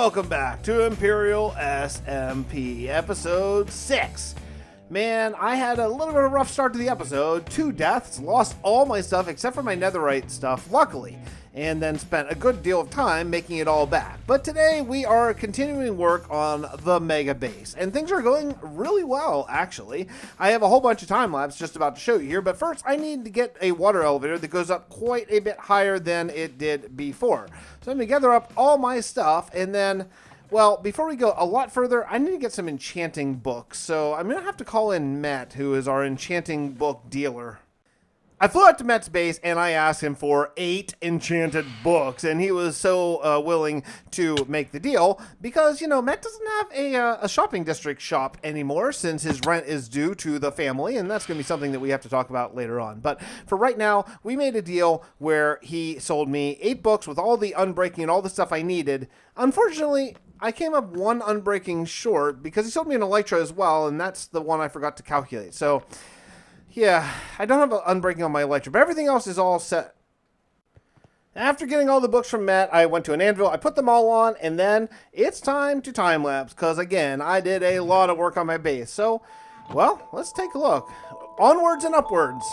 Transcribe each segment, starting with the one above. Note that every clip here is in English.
welcome back to Imperial SMP, episode 6. Man, I had a little bit of a rough start to the episode. 2 deaths, lost all my stuff except for my netherite stuff, luckily, and then spent a good deal of time making it all back. But today we are continuing work on the MEGABASE, and things are going really well, actually. I have a whole bunch of time-lapse just about to show you here, but first I need to get a water elevator that goes up quite a bit higher than it did before. So I'm going to gather up all my stuff, and then, well, before we go a lot further, I need to get some enchanting books. So I'm going to have to call in Met, who is our enchanting book dealer. I flew out to Met's base and I asked him for 8 enchanted books, and he was so willing to make the deal because, you know, Met doesn't have a shopping district shop anymore since his rent is due to the family, and that's going to be something that we have to talk about later on. But for right now, we made a deal where he sold me 8 books with all the unbreaking and all the stuff I needed. Unfortunately, I came up 1 unbreaking short because he sold me an Elytra as well, and that's the one I forgot to calculate. So yeah, I don't have an unbreaking on my Elytra, but everything else is all set. After getting all the books from Matt, I went to an anvil, I put them all on, and then it's time to time-lapse, because again, I did a lot of work on my base. So, well, let's take a look. Onwards and upwards.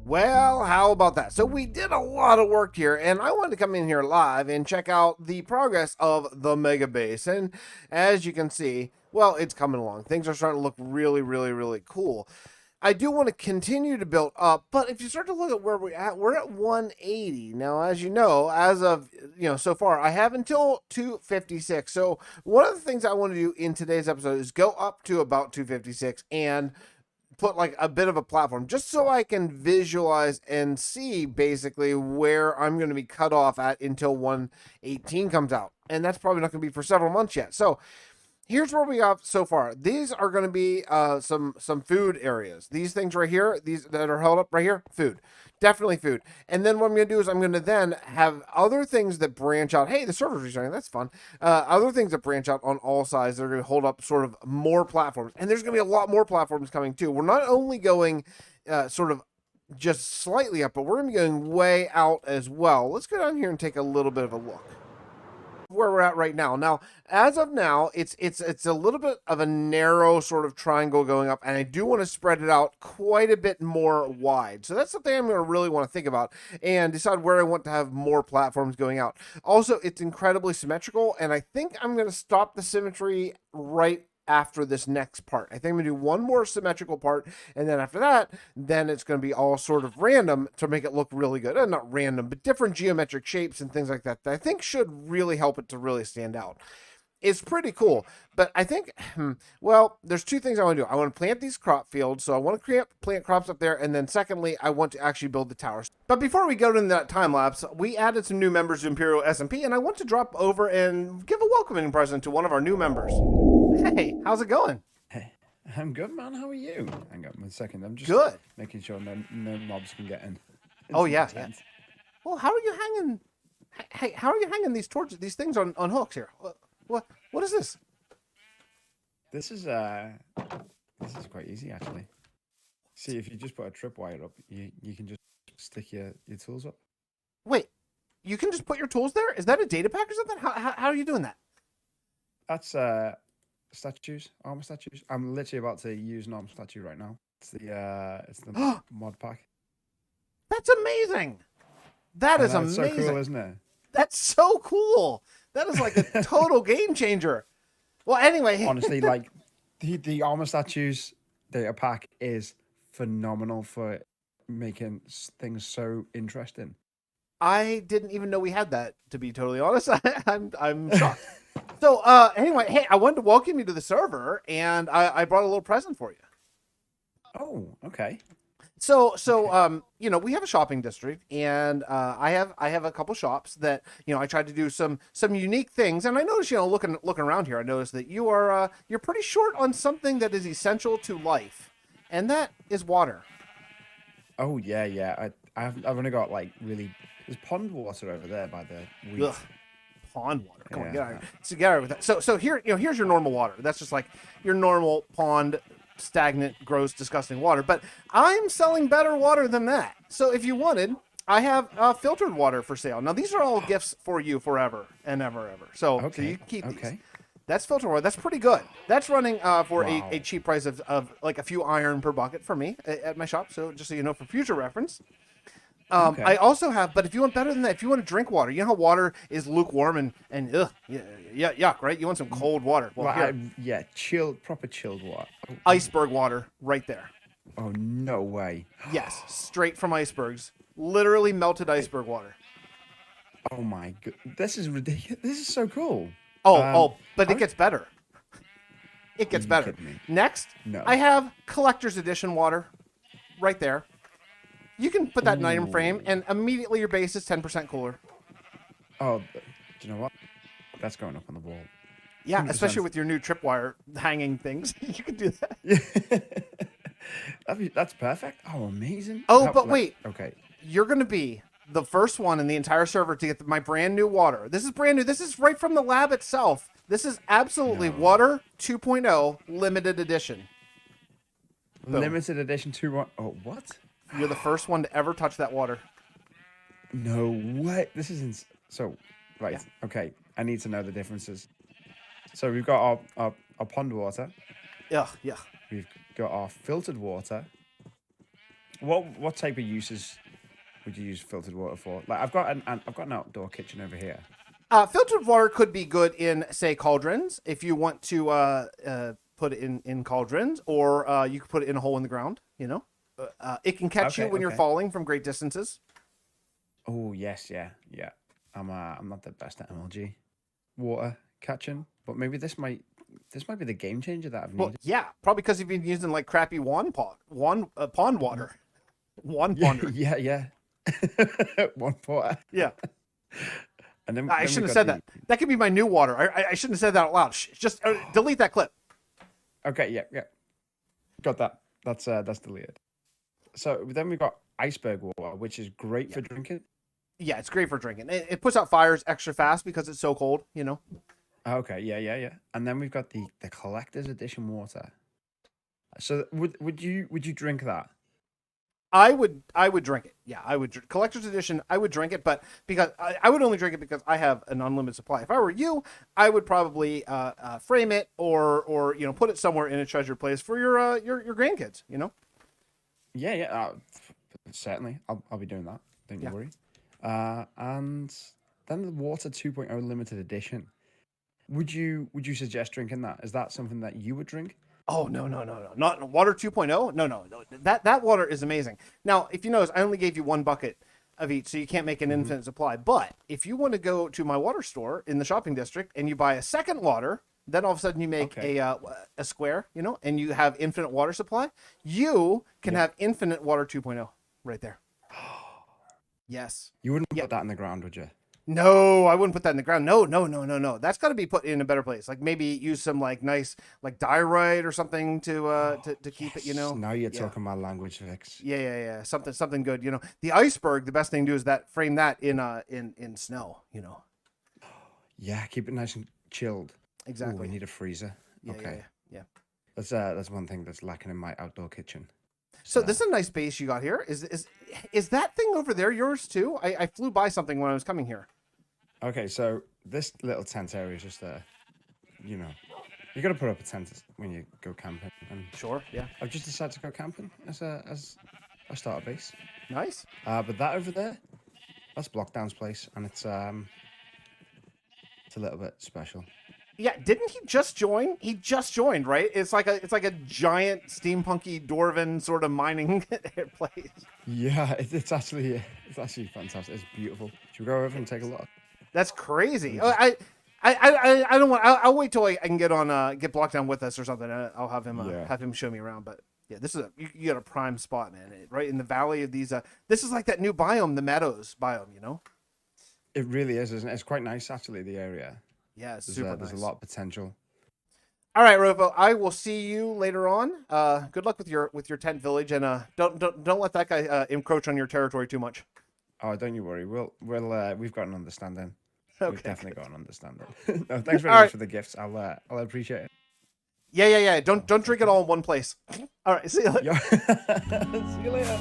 Well, how about that? So we did a lot of work here, and I wanted to come in here live and check out the progress of the MEGABASE. And as you can see, well, it's coming along. Things are starting to look really, really, really cool. I do want to continue to build up, but if you start to look at where we're at 180. Now, as you know, as of, so far, I have until 256. So one of the things I want to do in today's episode is go up to about 256 and put like a bit of a platform just so I can visualize and see basically where I'm going to be cut off at until 118 comes out. And that's probably not going to be for several months yet. So here's where we got so far. These are going to be some food areas. These things right here, these that are held up right here, food. Definitely food. And then what I'm going to do is I'm going to then have other things that branch out. Hey, the server's restarting. That's fun. Other things that branch out on all sides. They're going to hold up sort of more platforms. And there's going to be a lot more platforms coming too. We're not only going sort of just slightly up, but we're going to be going way out as well. Let's go down here and take a little bit of a look. Where we're at right now. Now, as of now, it's a little bit of a narrow sort of triangle going up, and I do want to spread it out quite a bit more wide. So that's something I'm going to really want to think about and decide where I want to have more platforms going out. Also, it's incredibly symmetrical, and I think I'm going to stop the symmetry right after this next part. I think I'm going to do one more symmetrical part, and then after that, then it's going to be all sort of random to make it look really good. And not random, but different geometric shapes and things like that I think should really help it to really stand out. It's pretty cool. But I think, well, there's two things I want to do. I want to plant these crop fields. So I want to plant crops up there. And then secondly, I want to actually build the towers. But before we go to that time lapse, we added some new members to Imperial SMP. And I want to drop over and give a welcoming present to one of our new members. Hey, how's it going? Hey, I'm good, man. How are you? Hang on 1 second. I'm just good. Making sure no mobs can get in. Oh, yeah. Well, how are you hanging? Hey, how are you hanging these things on hooks here? What is this? This is quite easy actually. See, if you just put a tripwire up, you can just stick your tools up. Wait, you can just put your tools there? Is that a data pack or something? How are you doing that? That's statues, armor statues. I'm literally about to use an armor statue right now. It's the mod pack. That's amazing. That is amazing. So cool, isn't it? That's so cool. That is like a total game changer. Well, anyway, honestly, like the armor statues data pack is phenomenal for making things so interesting. I didn't even know we had that, to be totally honest. I'm shocked. So anyway, hey, I wanted to welcome you to the server, and I brought a little present for you. Oh, okay. So you know, we have a shopping district, and I have a couple shops that, you know, I tried to do some unique things, and I noticed, you know, looking around here, I noticed that you're pretty short on something that is essential to life, and that is water. Oh yeah. I've only got like really. There's pond water over there by the wheat. Ugh, pond water. Come on, get out with that. So here, you know, here's your normal water. That's just like your normal pond, stagnant, gross, disgusting water. But I'm selling better water than that. So if you wanted, I have filtered water for sale. Now these are all gifts for you forever and ever. So you can keep these. That's filtered water. That's pretty good. That's running for a cheap price of like a few iron per bucket for me at my shop. So just so you know, for future reference. I also have, but if you want better than that, if you want to drink water, you know how water is lukewarm and yuck, right? You want some cold water. Well, chilled, proper chilled water. Oh. Iceberg water right there. Oh, no way. Yes, straight from icebergs. Literally melted iceberg water. Oh my god, this is ridiculous. This is so cool. But it gets better. It gets better. Next, I have collector's edition water right there. You can put that in an item frame, and immediately your base is 10% cooler. Oh, do you know what? That's going up on the wall. Yeah, 100%. Especially with your new tripwire hanging things. You can do that. That's perfect. Oh, amazing. Oh, but wait. Okay. You're going to be the first one in the entire server to get my brand new water. This is brand new. This is right from the lab itself. This is absolutely Water 2.0 limited edition. Boom. Limited edition 2.0. Oh, what? You're the first one to ever touch that water. No way. This is right. Yeah. Okay. I need to know the differences. So we've got our pond water. Yeah. We've got our filtered water. What type of uses would you use filtered water for? Like I've got an outdoor kitchen over here. Filtered water could be good in, say, cauldrons if you want to put it in cauldrons, or you could put it in a hole in the ground. You know. It can catch you when you're falling from great distances. Oh yes, yeah. I'm not the best at MLG water catching, but maybe this might be the game changer that I've needed. Yeah, probably because you've been using like crappy pond water. Wand ponder. Yeah. One water. Yeah. And then I shouldn't have said that. That could be my new water. I shouldn't have said that out loud. Just delete that clip. Okay. Yeah. Got that. That's deleted. So then we've got iceberg water, which is great for drinking. Yeah, it's great for drinking. It puts out fires extra fast because it's so cold, you know. Okay, yeah. And then we've got the collector's edition water. So would you drink that? I would drink it. Yeah, I would. Collector's edition, I would drink it, but because I would only drink it because I have an unlimited supply. If I were you, I would probably frame it or you know, put it somewhere in a treasured place for your grandkids. You know. Yeah. Certainly, I'll be doing that. Don't you worry. And then the water 2.0 limited edition. Would you suggest drinking that? Is that something that you would drink? Oh, no. Not water 2.0? No. That water is amazing. Now, if you notice, I only gave you one bucket of each, so you can't make an infinite supply. But if you want to go to my water store in the shopping district and you buy a second water, then all of a sudden you make a square, you know, and you have infinite water supply. You can have infinite water 2.0 right there. Yes. You wouldn't put that in the ground, would you? No, I wouldn't put that in the ground. No. That's got to be put in a better place. Like maybe use some like nice like diorite or something to keep it. You know. Now you're talking my language, Vix. Yeah. Something good. You know, the iceberg. The best thing to do is frame that in snow. You know. Yeah, keep it nice and chilled. Exactly. Ooh, we need a freezer. Okay. Yeah. That's one thing that's lacking in my outdoor kitchen. So this is a nice base you got here. Is that thing over there yours too? I flew by something when I was coming here. Okay, so this little tent area is just you know, you got to put up a tent when you go camping. And sure, yeah. I've just decided to go camping as a starter base. Nice. But that over there, that's Blockdown's place, and it's a little bit special. Yeah, didn't he just join? He just joined, right? It's like a giant steampunky dwarven sort of mining place. Yeah, it's actually fantastic. It's beautiful. Should we go over and take a look? That's crazy. I don't want. I'll wait till I can get Blockdown with us or something. I'll have him show me around. But yeah, this is you got a prime spot, man. Right in the valley of these. This is like that new biome, the Meadows biome. You know. It really is, isn't it? It's quite nice, actually. The area. Yeah, it's super nice. There's a lot of potential. All right, Robo. I will see you later on. Good luck with your tent village, and don't let that guy encroach on your territory too much. Oh, don't you worry. We've got an understanding. Okay, we've definitely got an understanding. No, thanks very much for the gifts. I'll appreciate it. Yeah. Don't drink it all in one place. All right. See you later. See you later.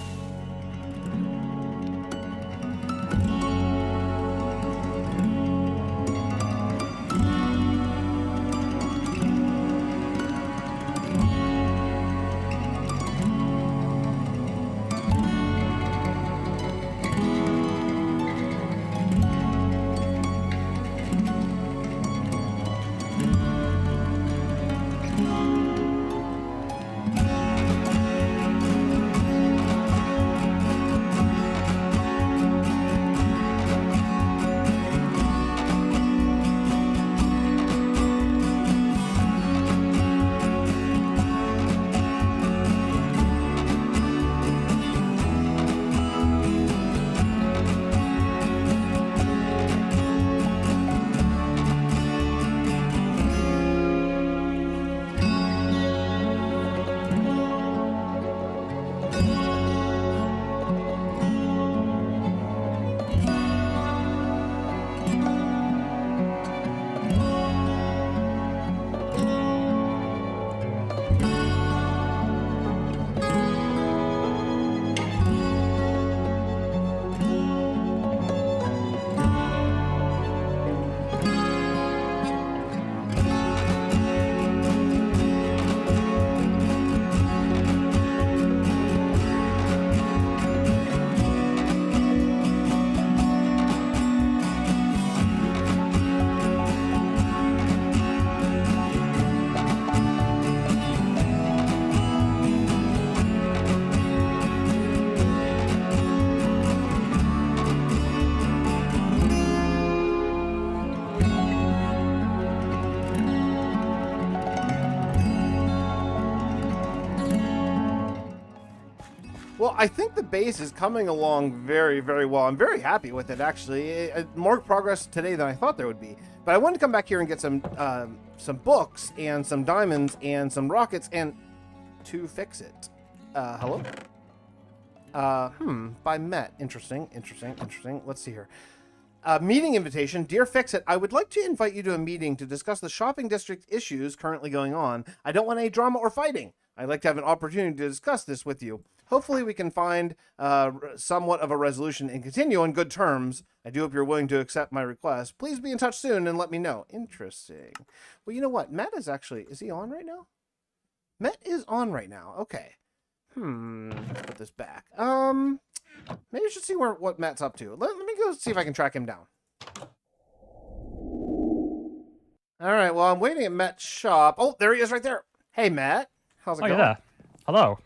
Well, I think the base is coming along very, very well. I'm very happy with it, actually. More progress today than I thought there would be. But I wanted to come back here and get some books and some diamonds and some rockets and to fix it. Hello? By Met. Interesting. Let's see here. Meeting invitation. Dear Fixit, I would like to invite you to a meeting to discuss the shopping district issues currently going on. I don't want any drama or fighting. I'd like to have an opportunity to discuss this with you. Hopefully we can find somewhat of a resolution and continue on good terms. I do hope you're willing to accept my request. Please be in touch soon and let me know. Interesting. Well, you know what? Matt is he on right now? Matt is on right now. Okay. Let's put this back. Maybe I should see what Matt's up to. Let me go see if I can track him down. All right, well, I'm waiting at Matt's shop. Oh, there he is right there. Hey, Matt. How's it going? Yeah. Hello.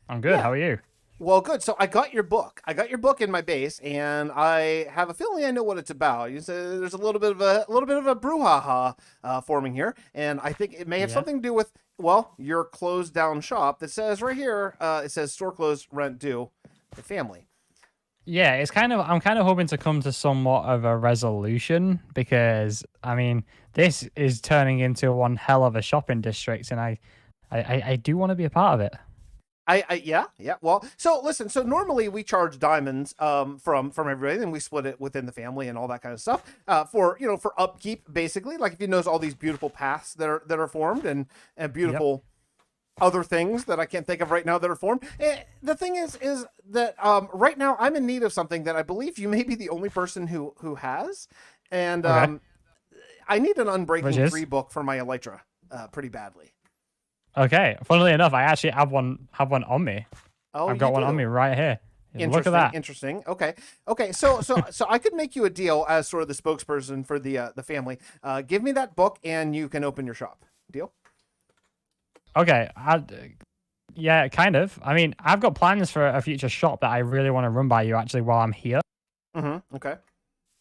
I'm good. Yeah. How are you? Well, good. So I got your book. I got your book in my base, and I have a feeling I know what it's about. You said there's a little bit of a brouhaha forming here, and I think it may have Yeah. something to do with your closed down shop that says right here. It says store closed, rent due, the family. Yeah, I'm kind of hoping to come to somewhat of a resolution because I mean this is turning into one hell of a shopping district, and I do want to be a part of it. Yeah. Well, so listen. So normally we charge diamonds from everybody, and we split it within the family and all that kind of stuff for for upkeep, basically. Like if you notice all these beautiful paths that are formed and beautiful other things that I can't think of right now that are formed. The thing is that right now I'm in need of something that I believe you may be the only person who has, and Okay. I need an Which Unbreaking is? 3 book for my Elytra pretty badly. Okay. Funnily enough, I actually have one on me. Oh, I've got you one do? on me right here. Look at Interesting. that. Interesting. Okay. So I could make you a deal as sort of the spokesperson for the family. Give me that book, and you can open your shop. Deal? Okay. Yeah, kind of. I mean, I've got plans for a future shop that I really want to run by you actually while I'm here. Mm-hmm. Okay.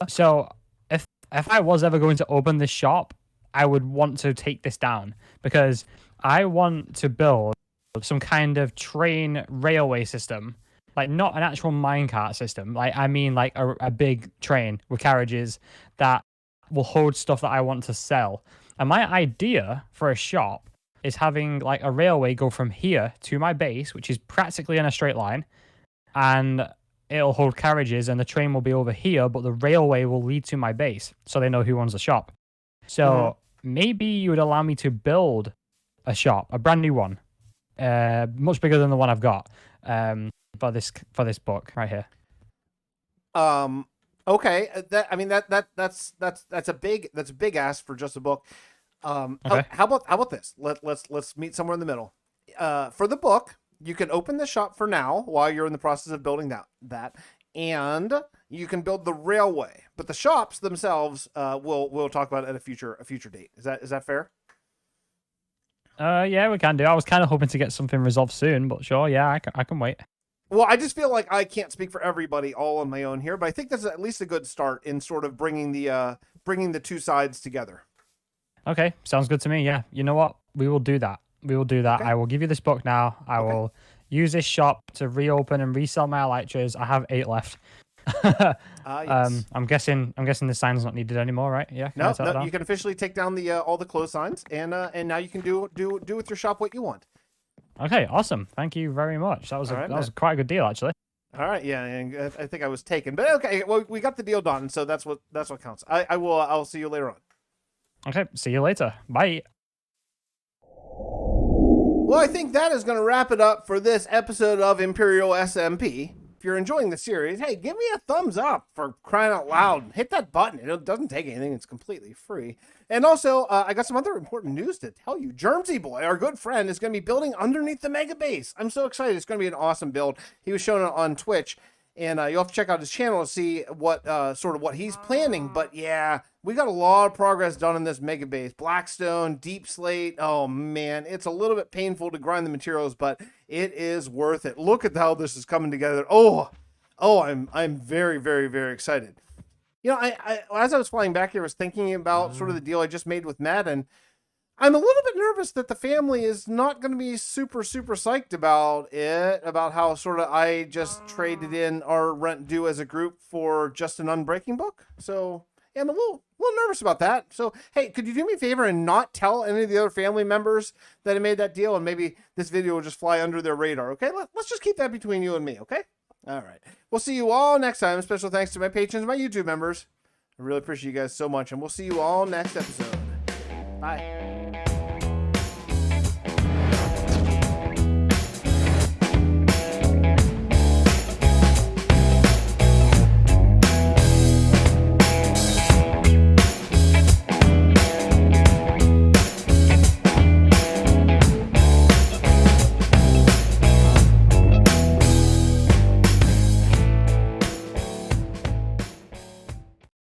So if I was ever going to open this shop, I would want to take this down because I want to build some kind of train railway system, like not an actual minecart system. Like I mean, like a big train with carriages that will hold stuff that I want to sell. And my idea for a shop is having like a railway go from here to my base, which is practically in a straight line, and it'll hold carriages, and the train will be over here, but the railway will lead to my base, so they know who owns the shop. So maybe you would allow me to build a shop, a brand new one, much bigger than the one I've got, for this book right here. Okay. That's a big ask for just a book. Okay. How about this? Let's meet somewhere in the middle. For the book, you can open the shop for now while you're in the process of building that, and you can build the railway. But the shops themselves, we'll talk about at a future date. Is that fair? Yeah, we can do. I was kind of hoping to get something resolved soon, but sure, yeah, I can wait. Well, I just feel like I can't speak for everybody all on my own here, but I think that's at least a good start in sort of bringing the two sides together. Okay, sounds good to me. Yeah, you know what? We will do that. Okay. I will give you this book now. I will use this shop to reopen and resell my Elytras. I have 8 left. Yes. I'm guessing the sign's not needed anymore, right? Yeah. Can I take that No, down? you can officially take down the all the close signs, and now you can do with your shop what you want. Okay, awesome. Thank you very much. That was All right, that was quite a good deal, actually. All right, yeah, and I think I was taken, but okay, well, we got the deal done, so that's what counts. I'll see you later on. Okay, see you later. Bye. Well, I think that is going to wrap it up for this episode of Imperial SMP. If you're enjoying the series, hey, give me a thumbs up for crying out loud. Hit that button. It doesn't take anything. It's completely free. And also, I got some other important news to tell you. Germsy Boy, our good friend, is going to be building underneath the MEGABASE. I'm so excited. It's going to be an awesome build. He was showing it on Twitch, and you'll have to check out his channel to see what he's planning. But yeah, we got a lot of progress done in this MEGABASE. Blackstone, deep slate. Oh man, it's a little bit painful to grind the materials, but it is worth it. Look at how this is coming together. Oh, I'm very, very, very excited. You know, I as I was flying back here, I was thinking about sort of the deal I just made with Matt, and I'm a little bit nervous that the family is not going to be super, super psyched about it, about how sort of I just traded in our rent due as a group for just an Unbreaking book. So yeah, I'm a little nervous about that. So hey, could you do me a favor and not tell any of the other family members that I made that deal, and maybe this video will just fly under their radar? Okay, let's just keep that between you and me. Okay. All right. We'll see you all next time. Special thanks to my patrons, my YouTube members. I really appreciate you guys so much, and we'll see you all next episode. Bye.